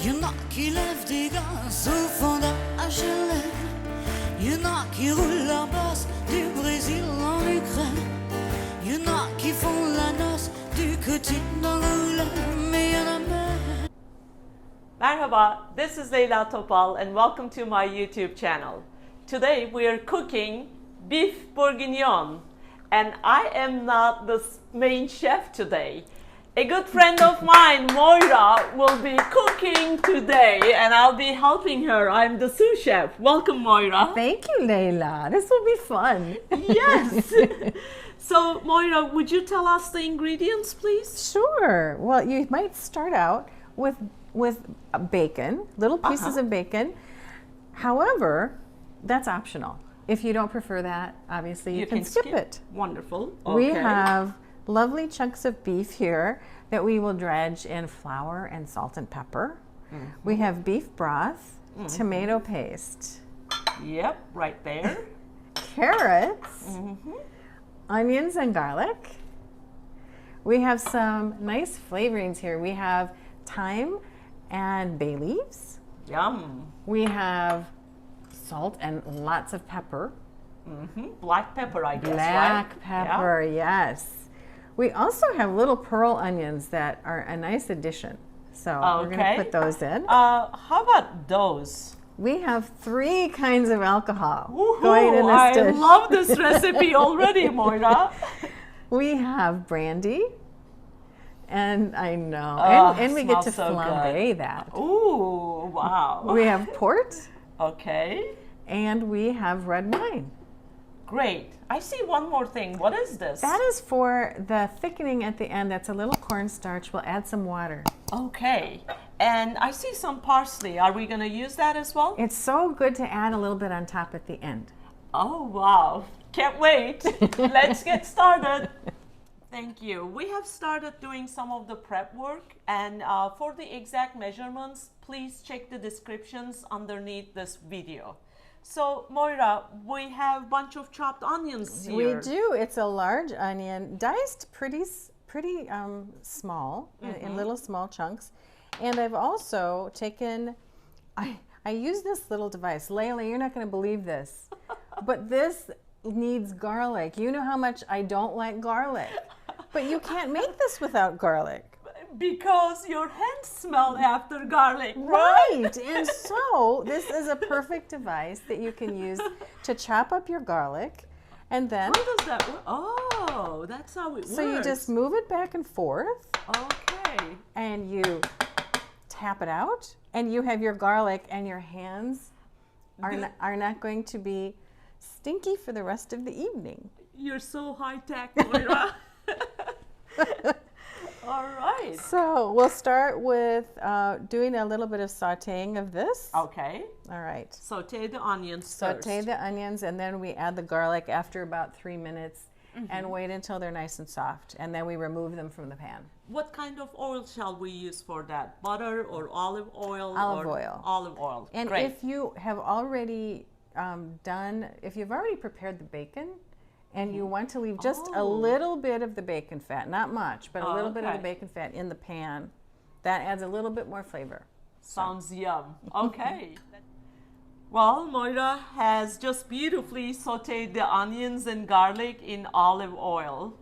y'en a qui lèvent des gaz au fond de HLM. Y'en a qui roulent leur bosse du Brésil en Ukraine. Y'en a qui font la noce du côté d'Angoulême. Mais y'en a même. Merhaba, this is Leyla Topal and welcome to my YouTube channel. Today we are cooking beef bourguignon and I am not the main chef today. A good friend of mine, Moira, will be cooking today and I'll be helping her. I'm the sous chef. Welcome, Moira. Thank you, Leyla. This will be fun. Yes. So, Moira, would you tell us the ingredients, please? Sure. Well, you might start out with bacon, little pieces of bacon. However, that's optional. If you don't prefer that, obviously you can skip it. Wonderful. Okay. We have lovely chunks of beef here that we will dredge in flour and salt and pepper. We have beef broth, tomato paste. Yep, right there. Carrots, onions and garlic. We have some nice flavorings here. We have thyme and bay leaves. Yum. We have salt and lots of pepper. Black pepper, I guess, Black right? pepper, yes. We also have little pearl onions that are a nice addition. So we're going to put those in. How about those? We have 3 kinds of alcohol going in this I dish. love this recipe already, Moira. We have brandy. And I know. And we get to flambe that. Ooh, wow. We have port. Okay. And we have red wine. Great. I see one more thing. What is this? That is for the thickening at the end. That's a little cornstarch. We'll add some water. Okay. And I see some parsley. Are we going to use that as well? It's so good to add a little bit on top at the end. Oh, wow. Can't wait. Let's get started. Thank you. We have started doing some of the prep work, and for the exact measurements, please check the descriptions underneath this video. So, Moira, we have a bunch of chopped onions here. We do. It's a large onion, diced pretty small, in little small chunks. And I've also taken, I use this little device. Layla, you're not going to believe this, but this needs garlic. You know how much I don't like garlic, but you can't make this without garlic. Because your hands smell after garlic, right? And so this is a perfect device that you can use to chop up your garlic, and then how does that work? Oh, that's how it works. So you just move it back and forth. Okay. And you tap it out, and you have your garlic, and your hands are not going to be stinky for the rest of the evening. You're so high tech, Moira. All right. So we'll start with doing a little bit of sauteing of this. Okay. All right. Saute the onions Saute the onions, and then we add the garlic after about 3 minutes and wait until they're nice and soft. And then we remove them from the pan. What kind of oil shall we use for that? Butter or olive oil? Olive oil. Olive oil. And great. if you have already if you've already prepared the bacon, and you want to leave just a little bit of the bacon fat, not much, but a little bit of the bacon fat in the pan, that adds a little bit more flavor. Sounds yum. Okay. Well, Moira has just beautifully sauteed the onions and garlic in olive oil.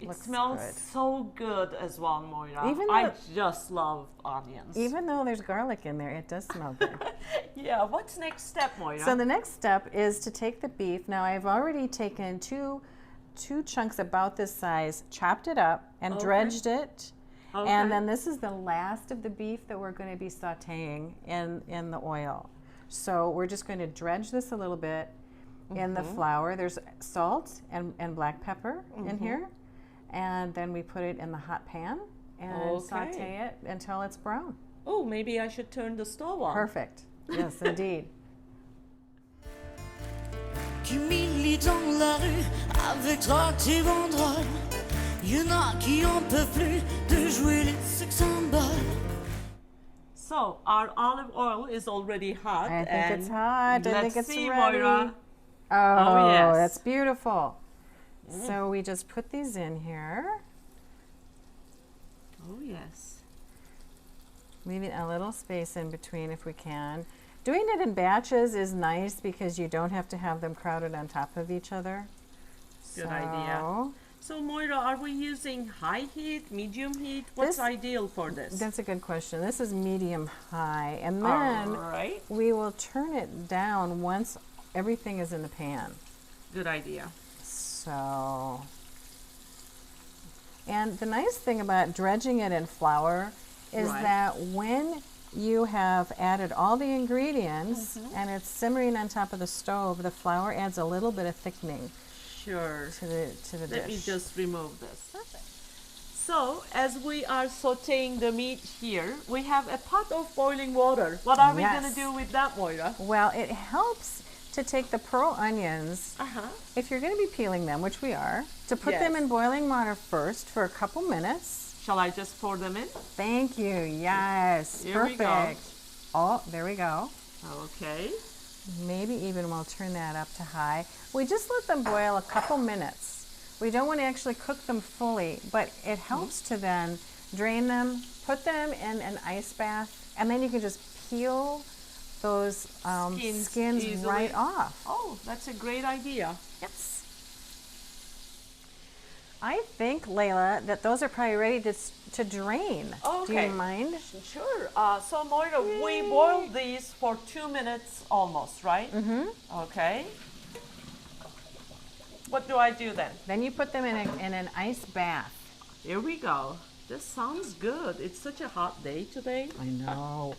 It Looks smells good. So good as well, Moira. Even I though- just love onions. Even though there's garlic in there, it does smell good. Yeah, what's next step, Moira? So the next step is to take the beef. Now I've already taken two chunks about this size, chopped it up and dredged it. Okay. And then this is the last of the beef that we're going to be sauteing in the oil. So we're just going to dredge this a little bit in the flour. There's salt and black pepper in here. And then we put it in the hot pan and saute it until it's brown. Oh, maybe I should turn the stove on. Perfect. Yes, indeed. Qui militent dans la rue avec tracts et banderoles. Y'en a qui en peuvent plus de jouer les sex symboles. So our olive oil is already hot. I think it's hot. I think it's see, ready. Moira. Oh, yes. that's beautiful. So we just put these in here. Oh, yes. Leaving a little space in between if we can. Doing it in batches is nice because you don't have to have them crowded on top of each other. Good idea. So Moira, are we using high heat, medium heat? What's ideal for this? That's a good question. This is medium high, and then we will turn it down once everything is in the pan. Good idea. So, and the nice thing about dredging it in flour is that when you have added all the ingredients and it's simmering on top of the stove, the flour adds a little bit of thickening. Sure. To the dish. Let me just remove this. Perfect. So, as we are sauteing the meat here, we have a pot of boiling water. What are we going to do with that, Moira? Well, it helps to take the pearl onions, if you're going to be peeling them, which we are, to put them in boiling water first for a couple minutes. Shall I just pour them in? Thank you. Yes. Here we go. Oh, there we go. Okay. Maybe even we'll turn that up to high. We just let them boil a couple minutes. We don't want to actually cook them fully, but it helps to then drain them, put them in an ice bath, and then you can just peel those skins right off. Oh, that's a great idea. Yes. I think, Layla, that those are probably ready to drain. Okay. Do you mind? Sure. So, Moira, we boiled these for 2 minutes almost, right? Okay. What do I do then? Then you put them in an ice bath. Here we go. This sounds good. It's such a hot day today. I know.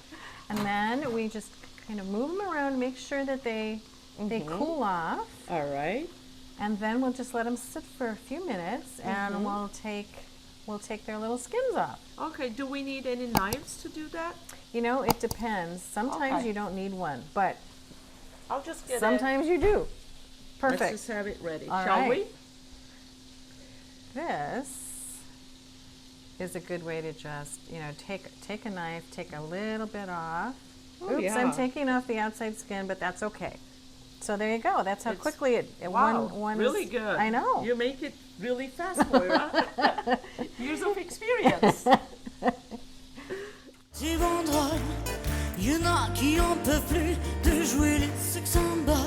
And then we just kind of move them around, make sure that they cool off. All right. And then we'll just let them sit for a few minutes, and we'll take their little skins off. Okay. Do we need any knives to do that? You know, it depends. Sometimes you don't need one, but I'll just get sometimes you do. Perfect. Let's just have it ready. All Shall we? This is a good way to just, take a knife, take a little bit off. Oh, Oops, I'm taking off the outside skin, but that's okay. So there you go. That's how quickly it one really is, good. I know. You make it really fast, Moira. Years of experience. C'est bon drôle, y'en a qui en peuvent plus de jouer les sex symboles.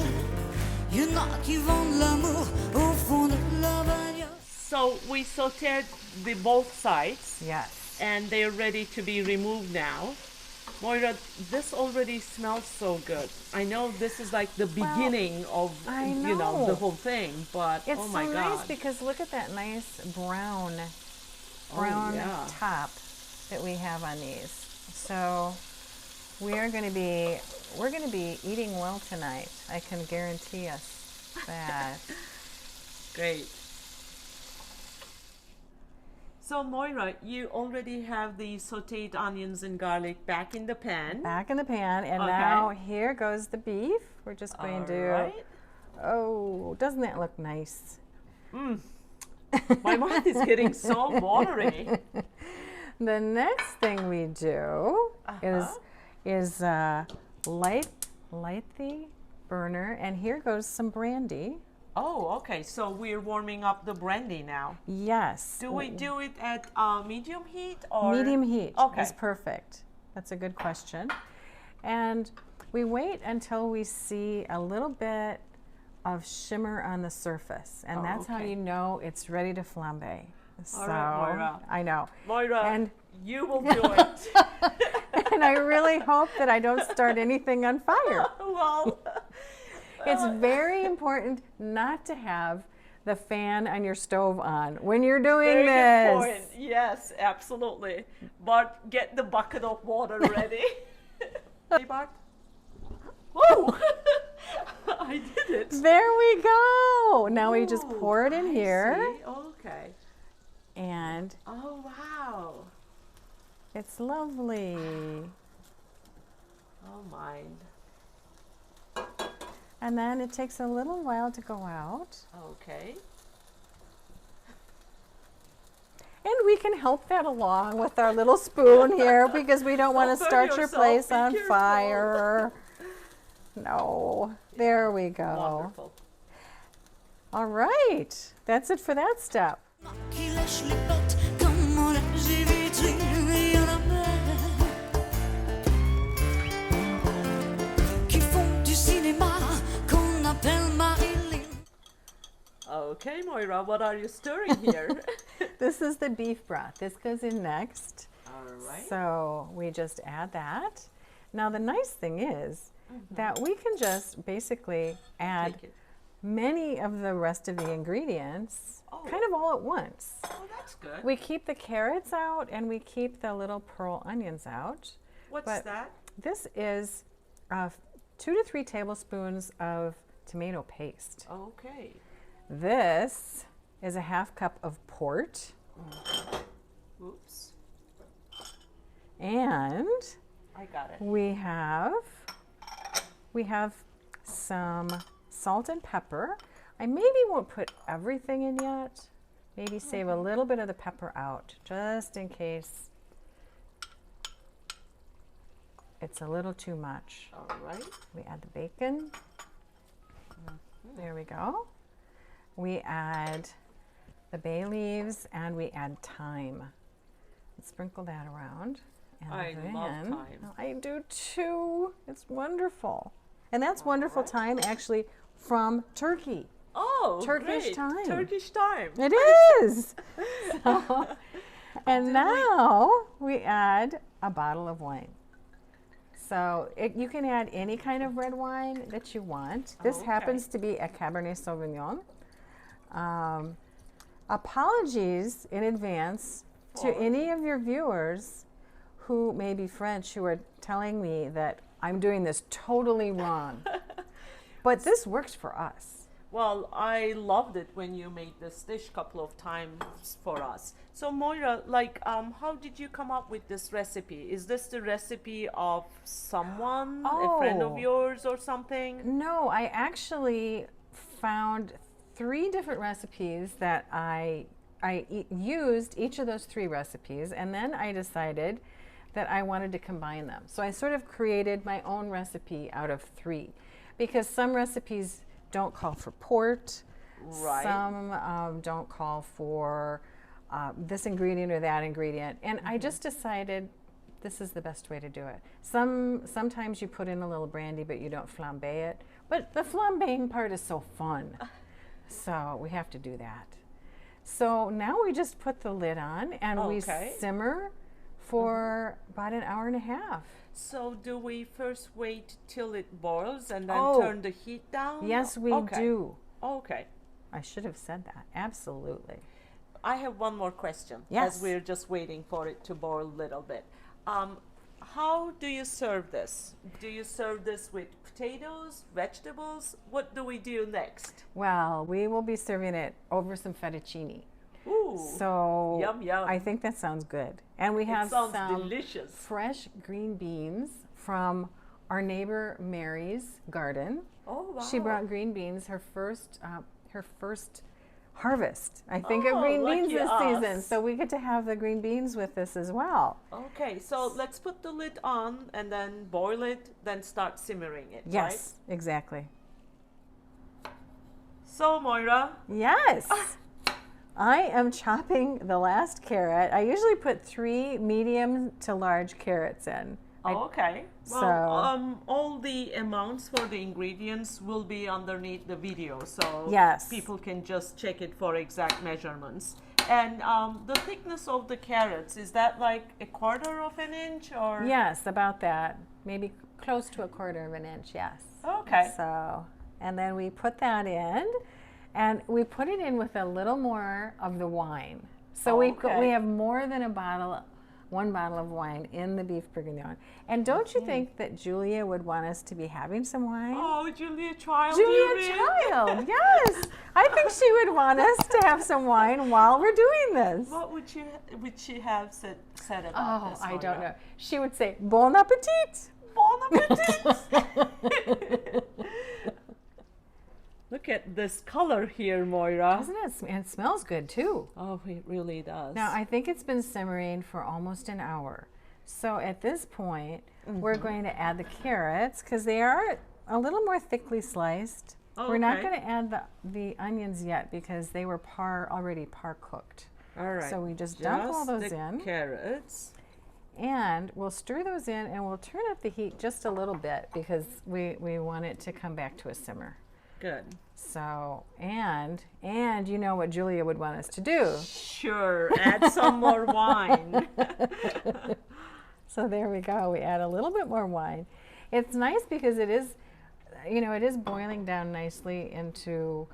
Y'en a qui vendent l'amour au fond de la bagnole. So we sauteed the both sides. Yes. And they're ready to be removed now. Moira, this already smells so good. I know this is like the beginning of the whole thing, but it's oh my so God. nice because look at that nice brown top that we have on these. So we're going to be eating well tonight. I can guarantee us that. Great. So Moira, you already have the sauteed onions and garlic back in the pan. Back in the pan, and now here goes the beef. We're just going to. Oh, doesn't that look nice? My mouth is getting so watery. The next thing we do is light the burner, and here goes some brandy. Oh, okay. So we're warming up the brandy now. Yes. Do we do it at medium heat or? Medium heat is Okay. perfect. That's a good question. And we wait until we see a little bit of shimmer on the surface, and that's how you know it's ready to flambe. So, All right, Moira. I know. Moira, and you will do it. and I really hope that I don't start anything on fire. Well, it's very important not to have the fan on your stove on when you're doing very this. good point. Yes, absolutely. But get the bucket of water ready. Bart? Whoa! I did it. There we go. Now we just pour it in here. See? Okay. And oh, wow. It's lovely. Oh, mind. And then it takes a little while to go out. Okay. And we can help that along with our little spoon here because we don't want to start your place on fire. No. There we go. Wonderful. All right. That's it for that step. Qui lèche les potes comme on l'a, j'ai vu tuer, il y en a plein. Okay, Moira, what are you stirring here? This is the beef broth. This goes in next. All right. So we just add that. Now the nice thing is that we can just basically add Take it. many of the rest of the ingredients kind of all at once. Oh, that's good. We keep the carrots out and we keep the little pearl onions out. What's but that? This is 2 to 3 tablespoons of tomato paste. Okay. This is a 1/2 cup of port. Oops. And I got it. we have some salt and pepper. I maybe won't put everything in yet. Maybe save a little bit of the pepper out just in case it's a little too much. All right. We add the bacon. There we go. We add the bay leaves and we add thyme. Sprinkle that around. And I love thyme. I do too. It's wonderful. And that's wonderful thyme actually from Turkey. Oh, Turkish great. thyme. Turkish thyme. It is. So, and now we add a bottle of wine. So you can add any kind of red wine that you want. This happens to be a cabernet sauvignon. Apologies in advance to any of your viewers who may be French who are telling me that I'm doing this totally wrong. But this works for us. Well, I loved it when you made this dish a couple of times for us. So Moira, like, how did you come up with this recipe? Is this the recipe of someone, a friend of yours or something? No, I actually found 3 different recipes that I used each of those 3 recipes, and then I decided that I wanted to combine them. So I sort of created my own recipe out of 3, because some recipes don't call for port, some don't call for this ingredient or that ingredient, and I just decided this is the best way to do it. Sometimes you put in a little brandy, but you don't flambe it, but the flambeing part is so fun, so we have to do that. So now we just put the lid on and we simmer for about an hour and a half. So do we first wait till it boils and then turn the heat down? Yes, we do. Okay. I should have said that. Absolutely. I have one more question. Yes. As we're just waiting for it to boil a little bit. How do you serve this? Do you serve this with potatoes, vegetables? What do we do next? Well, we will be serving it over some fettuccine. Ooh, so yum, yum. I think that sounds good. And we have sounds some delicious. fresh green beans from our neighbor Mary's garden. Oh, wow. She brought green beans, her first harvest, I think, of green beans this season. So we get to have the green beans with this as well. Okay, so let's put the lid on and then boil it, then start simmering it, Yes, exactly. So, Moira. Yes. I am chopping the last carrot. I usually put 3 medium to large carrots in. Okay. So Well, all the amounts for the ingredients will be underneath the video, so yes, people can just check it for exact measurements. And the thickness of the carrots, is that like 1/4 of an inch or? Yes, about that. Maybe close to 1/4 of an inch, yes. Okay. So, and then we put that in, and we put it in with a little more of the wine. So we have more than 1 bottle of wine in the beef bourguignon. And don't you think that Julia would want us to be having some wine? Oh, Julia Child. Julia Child, yes. I think she would want us to have some wine while we're doing this. What would she have said about this? I don't know. She would say, "Bon appetit." Bon appetit. Look at this color here, Moira. Doesn't it? And it smells good too. Oh, it really does. Now, I think it's been simmering for almost an hour. So at this point, we're going to add the carrots because they are a little more thickly sliced. We're not going to add the onions yet because they were already par cooked. All right. So we just dump all those in. Carrots. And we'll stir those in and we'll turn up the heat just a little bit because we want it to come back to a simmer. Good. So, and you know what Julia would want us to do. Sure, add some more wine. So there we go. We add a little bit more wine. It's nice because it is, you know, it is boiling down nicely into,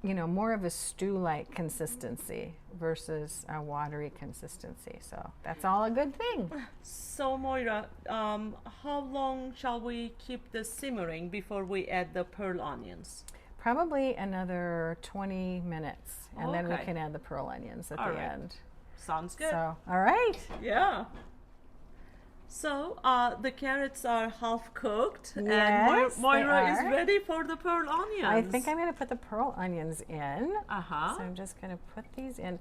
you know, more of a stew-like consistency versus a watery consistency. So that's all a good thing. So Moira, how long shall we keep this simmering before we add the pearl onions? Probably another 20 minutes, and then we Okay. can add the pearl onions at All the right. end. Sounds good. So, all right. Yeah. So the carrots are half cooked, Yes, and Moira they is are. ready for the pearl onions. I think I'm going to put the pearl onions in. Uh-huh. So I'm just going to put these in.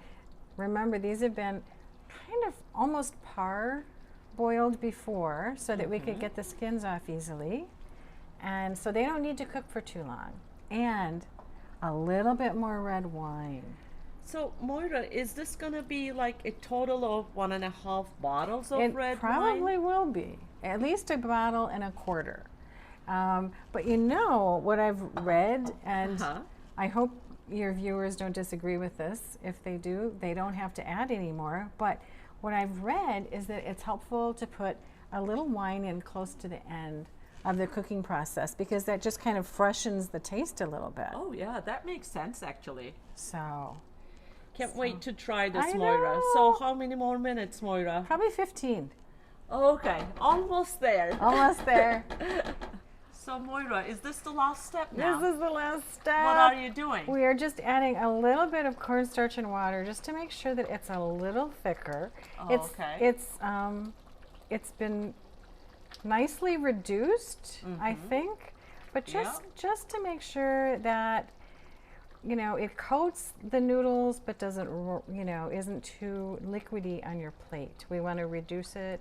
Remember, these have been kind of almost boiled before so that we could get the skins off easily. And so they don't need to cook for too long. And a little bit more red wine. So Moira, is this gonna be like a total of 1.5 bottles of It red probably wine? will be. At least a bottle and a quarter. But you know what I've read, and I hope your viewers don't disagree with this. If they do, they don't have to add any more. But what I've read is that it's helpful to put a little wine in close to the end of the cooking process because that just kind of freshens the taste a little bit. Oh yeah, that makes sense actually. So Can't wait to try this, I Moira. know. So how many more minutes, Moira? probably 15. Okay, almost there. Almost there. So Moira, is this the last step now? This is the last step. What are you doing? We are just adding a little bit of cornstarch and water just to make sure that it's a little thicker. Oh, okay. It's been nicely reduced, I think, but just to make sure that, you know, it coats the noodles but doesn't, you know, isn't too liquidy on your plate. We want to reduce it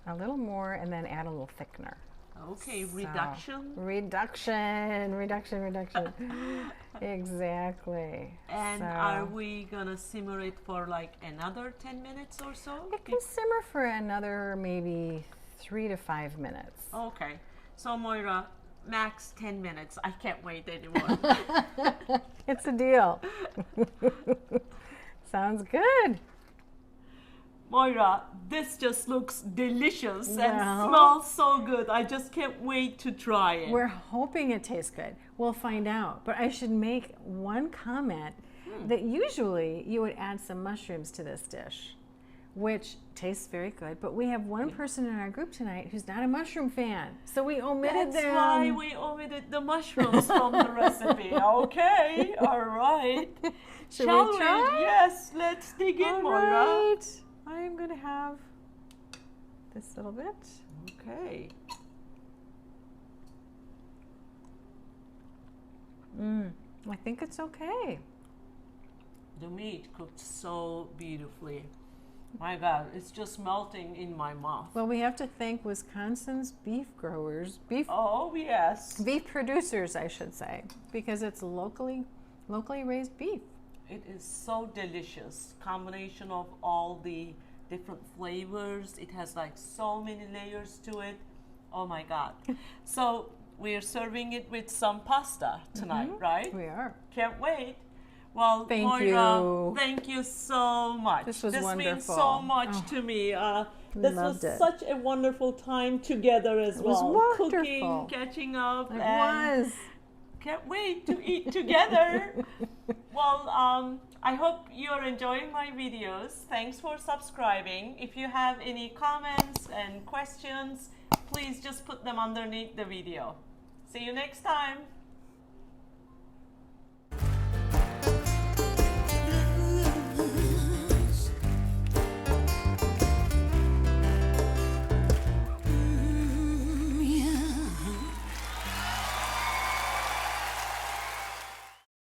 a little more and then add a little thickener. Okay, So, reduction. reduction. Exactly. And So, are we gonna simmer it for like another 10 minutes or so? it can simmer for another maybe 3 to 5 minutes. Okay, so Moira, max 10 minutes. I can't wait anymore. It's a deal. Sounds good. Moira, this just looks delicious and Well. smells so good. I just can't wait to try it. We're hoping it tastes good. We'll find out. But I should make one comment that usually you would add some mushrooms to this dish, which tastes very good. But we have one person in our group tonight who's not a mushroom fan. So we omitted That's them. why we omitted the mushrooms from the recipe. Okay, all right. Shall we try? Yes, let's dig in, All Moira. right. I'm going to have this little bit. Okay. I think it's okay. The meat cooked so beautifully. My God, it's just melting in my mouth. Well, we have to thank Wisconsin's beef growers, Oh, yes. beef producers, I should say, because it's locally raised beef. It is so delicious. Combination of all the different flavors. It has like so many layers to it. Oh my God. So we're serving it with some pasta tonight, right? We are. Can't wait. Well, Thank Moira, you. thank you so much. This was means wonderful. so much Oh, to me. This was loved it. such a wonderful time together as It was well. wonderful. Cooking, catching up, It and was. can't wait to eat together. Well, I hope you're enjoying my videos. Thanks for subscribing. If you have any comments and questions, please just put them underneath the video. See you next time.